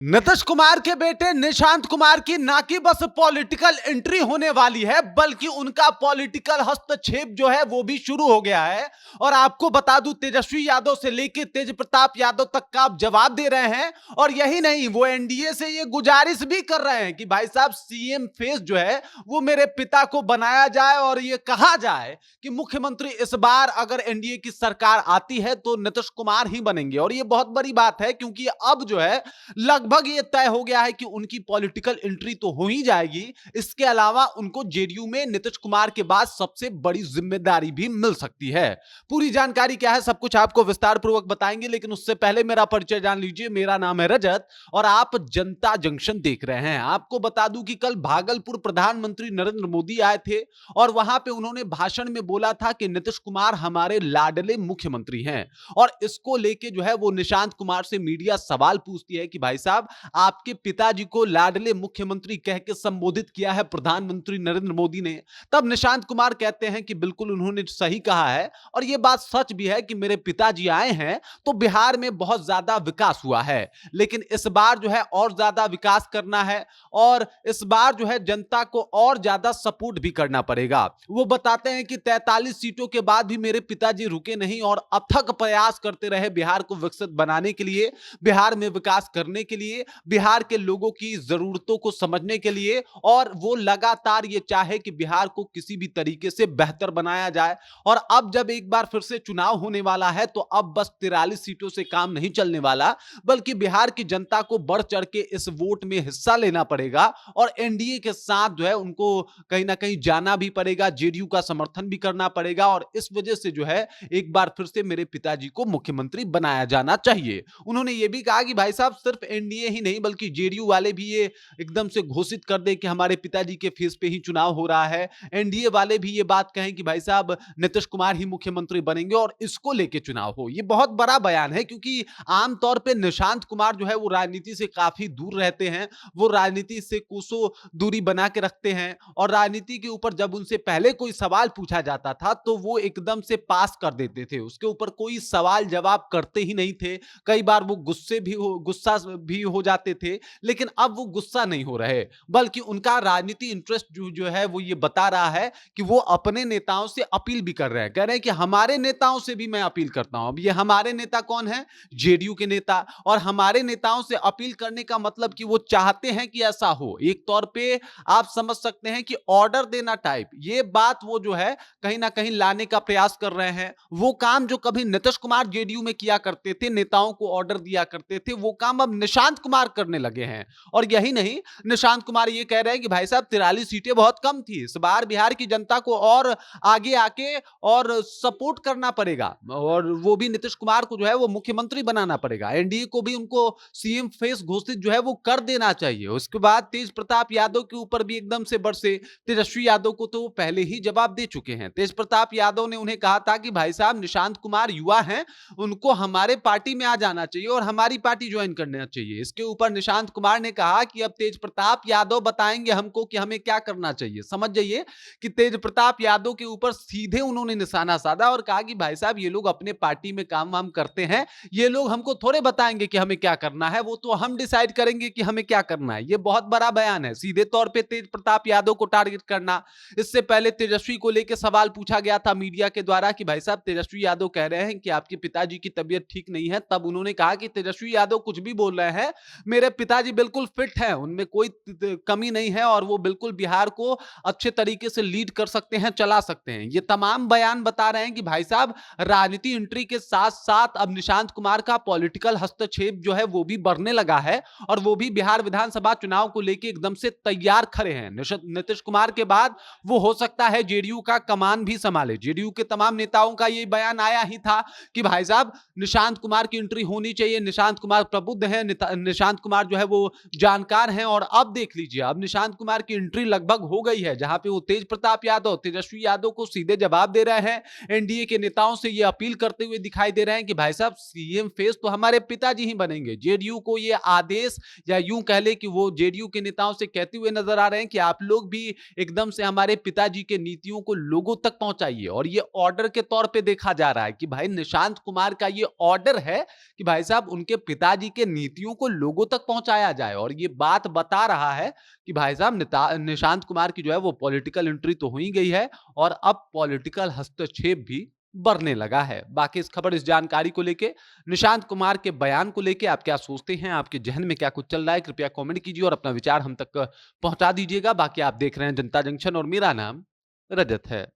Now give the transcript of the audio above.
नीतीश कुमार के बेटे निशांत कुमार की ना कि बस पॉलिटिकल एंट्री होने वाली है, बल्कि उनका पॉलिटिकल हस्तक्षेप जो है वो भी शुरू हो गया है। और आपको बता दूं, तेजस्वी यादव से लेकर तेज प्रताप यादव तक का आप जवाब दे रहे हैं। और यही नहीं, वो एनडीए से ये गुजारिश भी कर रहे हैं कि भाई साहब, सीएम फेस जो है वो मेरे पिता को बनाया जाए और ये कहा जाए कि मुख्यमंत्री इस बार अगर एनडीए की सरकार आती है तो नीतीश कुमार ही बनेंगे। और ये बहुत बड़ी बात है, क्योंकि अब जो है लगभग ये तय हो गया है कि उनकी पॉलिटिकल एंट्री तो हो ही जाएगी। इसके अलावा उनको जेडीयू में नीतीश कुमार के बाद सबसे बड़ी जिम्मेदारी भी मिल सकती है। पूरी जानकारी क्या है, सब कुछ आपको विस्तार पूर्वक बताएंगे, लेकिन उससे पहले मेरा परिचय जान लीजिए। मेरा नाम है रजत और आप जनता जंक्शन देख रहे हैं। आपको बता दूं कि कल भागलपुर प्रधानमंत्री नरेंद्र मोदी आए थे और वहां पे उन्होंने भाषण में बोला था कि नीतीश कुमार हमारे लाडले मुख्यमंत्री हैं। और इसको लेके जो है वो निशांत कुमार से मीडिया सवाल पूछती है कि भाई साहब, आपके पिताजी को लाडले मुख्यमंत्री कह के संबोधित किया है प्रधानमंत्री नरेंद्र मोदी ने। तब निशांत कुमार कहते हैं कि बिल्कुल उन्होंने सही कहा है और यह बात सच भी है कि मेरे पिताजी आए हैं तो बिहार में बहुत ज्यादा विकास हुआ है, लेकिन इस बार जो है और ज्यादा विकास करना है और इस बार जो है जनता को और ज्यादा सपोर्ट भी करना पड़ेगा। वो बताते हैं कि 43 सीटों के बाद भी मेरे पिताजी रुके नहीं और अथक प्रयास करते रहे बिहार को विकसित बनाने के लिए, बिहार में विकास करने के लिए, बिहार के लोगों की जरूरतों को समझने के लिए। और वो लगातार ये चाहे कि बिहार को किसी भी तरीके से बेहतर बनाया जाए। और अब जब एक बार फिर से चुनाव होने वाला है तो अब बस 43 सीटों से काम नहीं चलने वाला, बल्कि बिहार की जनता को बढ़ चढ़ के इस वोट में हिस्सा लेना पड़ेगा और एनडीए के साथ जो है उनको कहीं ना कहीं जाना भी पड़ेगा, जेडीयू का समर्थन भी करना पड़ेगा। और इस वजह से जो है एक बार फिर से मेरे पिताजी को मुख्यमंत्री बनाया जाना चाहिए। उन्होंने ये भी कहा कि भाई साहब, सिर्फ एनडीए ही नहीं बल्कि जेडीयू वाले भी ये एकदम से घोषित कर दे कि हमारे पिताजी के फेस पे ही चुनाव हो रहा है। एनडीए वाले भी ये बात कहें कि भाई साहब, नीतीश कुमार ही मुख्यमंत्री बनेंगे और इसको लेके चुनाव हो। ये बहुत बड़ा बयान है, क्योंकि आमतौर पे निशांत कुमार जो है वो राजनीति से काफी दूर रहते हैं। वो राजनीति से कोसों दूरी बना के रखते हैं और राजनीति के ऊपर जब उनसे पहले कोई सवाल पूछा जाता था तो वो एकदम से पास कर देते थे, उसके ऊपर कोई सवाल जवाब करते ही नहीं थे। कई बार वो गुस्सा भी हो जाते थे, लेकिन अब वो गुस्सा नहीं हो रहे, बल्कि उनका राजनीति इंटरेस्ट जो है वो ये बता रहा है कि वो अपने नेताओं से अपील भी कर रहे हैं। कह रहे हैं कि हमारे नेताओं से भी मैं अपील करता हूं। अब ये हमारे नेता कौन है? जेडीयू के नेता। और हमारे नेताओं से अपील करने का मतलब कि वो चाहते हैं कि ऐसा हो। एक तौर पे आप समझ सकते हैं कि ऑर्डर देना टाइप, ये बात वो जो है कहीं ना कहीं लाने का प्रयास कर रहे हैं। वो काम जो कभी नीतीश कुमार जेडीयू में किया करते थे, नेताओं को ऑर्डर दिया करते थे, वो काम अब निशांत कुमार करने लगे हैं। और यही नहीं, निशांत कुमार ये कह रहे हैं कि भाई साहब, 43 सीटें बहुत कम थी, इस बार बिहार की जनता को और आगे आके और सपोर्ट करना पड़ेगा और वो भी नीतीश कुमार को जो है वो मुख्यमंत्री बनाना पड़ेगा। एनडीए को भी उनको सीएम फेस घोषित जो है वो कर देना चाहिए। उसके बाद तेज प्रताप यादव के ऊपर भी एकदम से बरसे। तेजस्वी यादव को तो वो पहले ही जवाब दे चुके हैं। तेज प्रताप यादव ने उन्हें कहा था कि भाई साहब, निशांत कुमार युवा हैं, उनको हमारे पार्टी में आ जाना चाहिए और हमारी पार्टी ज्वाइन करना चाहिए। इसके ऊपर निशांत कुमार ने कहा कि अब तेज प्रताप यादव बताएंगे हमको कि हमें क्या करना चाहिए। समझ जाइए कि तेज प्रताप यादव के ऊपर सीधे उन्होंने निशाना साधा और कहा कि भाई साहब, ये लोग अपने पार्टी में काम वाम करते हैं, ये लोग हमको थोड़े बताएंगे कि हमें क्या करना है, वो तो हम डिसाइड करेंगे कि हमें क्या करना है। ये बहुत बड़ा बयान है, सीधे तौर पे तेज प्रताप यादव को टारगेट करना। इससे पहले तेजस्वी को लेकर सवाल पूछा गया था मीडिया के द्वारा कि भाई साहब, तेजस्वी यादव कह रहे हैं कि आपके पिताजी की तबीयत ठीक नहीं है। तब उन्होंने कहा कि तेजस्वी यादव कुछ भी बोल रहे हैं, मेरे पिताजी बिल्कुल फिट हैं, उनमें कोई कमी नहीं है और वो बिल्कुल बिहार को अच्छे तरीके से लीड कर सकते हैं, चला सकते हैं। ये तमाम बयान बता रहे हैं कि भाई साहब, राजनीति एंट्री के साथ साथ अब निशांत कुमार का पॉलिटिकल हस्तक्षेप जो है वो भी बढ़ने लगा है और वो भी बिहार विधानसभा चुनाव को लेकर एकदम से तैयार खड़े हैं। नीतीश कुमार के बाद वो हो सकता है जेडीयू का कमान भी संभाले। जेडीयू के तमाम नेताओं का ये बयान आया ही था कि भाई साहब, निशांत कुमार की एंट्री होनी चाहिए। निशांत कुमार प्रबुद्ध है, निशांत कुमार जो है वो जानकार हैं। और अब देख लीजिए, अब निशांत कुमार की एंट्री लगभग हो गई है, जहां पे वो तेज प्रताप यादव, तेजस्वी यादव को सीधे जवाब दे रहे हैं। एनडीए के नेताओं से ये अपील करते हुए दिखाई दे रहे हैं कि भाई साहब, सीएम फेस तो हमारे पिताजी ही बनेंगे। जेडीयू को ये आदेश, या यूं कह ले कि वो जेडीयू के नेताओं से कहते हुए नजर आ रहे हैं कि आप लोग भी एकदम से हमारे पिताजी के नीतियों को लोगों तक पहुंचाइए। और ये ऑर्डर के तौर पे देखा जा रहा है कि भाई निशांत कुमार का ये ऑर्डर है कि भाई साहब, उनके पिताजी के नीतियों को लोगों तक पहुंचाया जाए। और ये बात बता रहा है कि भाई साहब निशांत कुमार की जो है वो पॉलिटिकल एंट्री तो हो ही गई है और अब पॉलिटिकल हस्तक्षेप भी बढ़ने लगा है। बाकी इस खबर, इस जानकारी को लेके, निशांत कुमार के बयान को लेके आप क्या सोचते हैं? आपके ज़हन में क्या कुछ चल रहा है? कृपया कमेंट कीजिए और अपना विचार हम तक पहुंचा दीजिएगा। बाकी आप देख रहे हैं जनता जंक्शन और मेरा नाम रजत है।